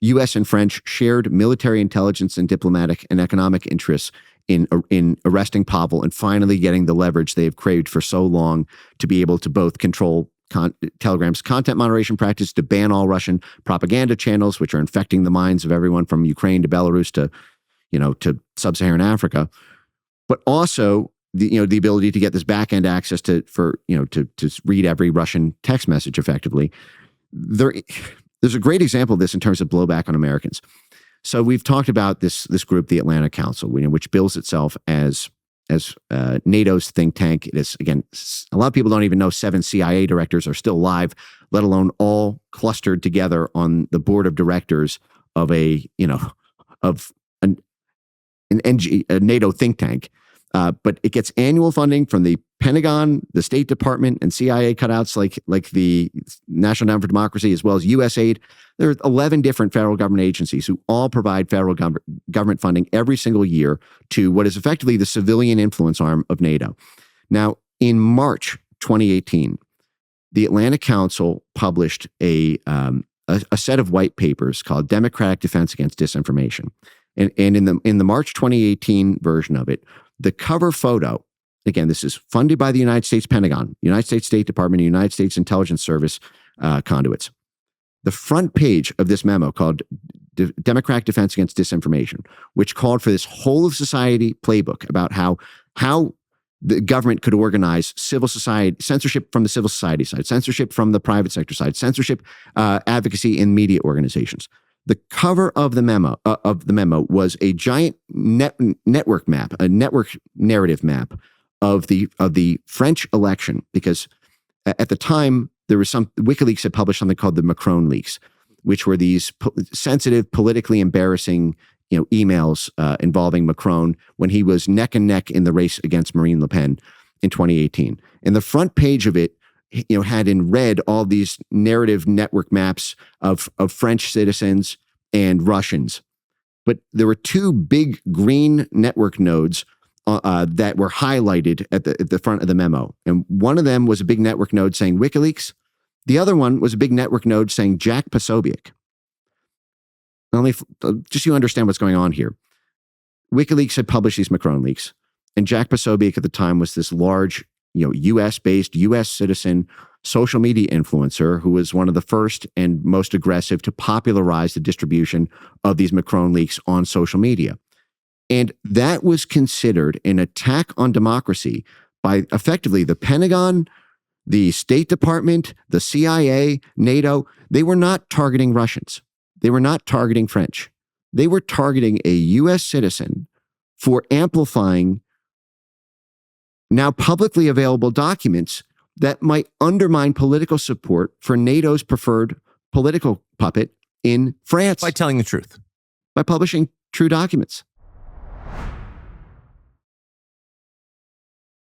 U.S. and French shared military intelligence and diplomatic and economic interests in arresting Pavel and finally getting the leverage they have craved for so long to be able to both control Telegram's content moderation practice, to ban all Russian propaganda channels, which are infecting the minds of everyone from Ukraine to Belarus to sub-Saharan Africa, but also the ability to get this back-end access to read every Russian text message effectively. There's a great example of this in terms of blowback on Americans. So we've talked about this group, the Atlantic Council, which bills itself as NATO's think tank. It is, again, a lot of people don't even know 7 CIA directors are still alive, let alone all clustered together on the board of directors of a NATO think tank. But it gets annual funding from the Pentagon, the State Department, and CIA cutouts like the National Endowment for Democracy, as well as USAID. There are 11 different federal government agencies who all provide federal government funding every single year to what is effectively the civilian influence arm of NATO. Now, in March 2018, the Atlantic Council published a set of white papers called Democratic Defense Against Disinformation. And in the March 2018 version of it, the cover photo, again, this is funded by the United States Pentagon, United States State Department, United States Intelligence Service conduits. The front page of this memo called Democratic Defense Against Disinformation, which called for this whole of society playbook about how the government could organize civil society, censorship from the civil society side, censorship from the private sector side, censorship advocacy in media organizations. The cover of the memo was a giant network map, a network narrative map of the French election, because at the time there was WikiLeaks had published something called the Macron leaks, which were these sensitive, politically embarrassing emails involving Macron when he was neck and neck in the race against Marine Le Pen in 2018. And the front page of it had in red all these narrative network maps of French citizens and Russians. But there were 2 big green network nodes that were highlighted at the front of the memo. And one of them was a big network node saying WikiLeaks. The other one was a big network node saying Jack Posobiec. Just so you understand what's going on here. WikiLeaks had published these Macron leaks, and Jack Posobiec at the time was this large U.S.-based, U.S. citizen social media influencer who was one of the first and most aggressive to popularize the distribution of these Macron leaks on social media. And that was considered an attack on democracy by effectively the Pentagon, the State Department, the CIA, NATO. They were not targeting Russians. They were not targeting French. They were targeting a U.S. citizen for amplifying now publicly available documents that might undermine political support for NATO's preferred political puppet in France. By telling the truth. By publishing true documents.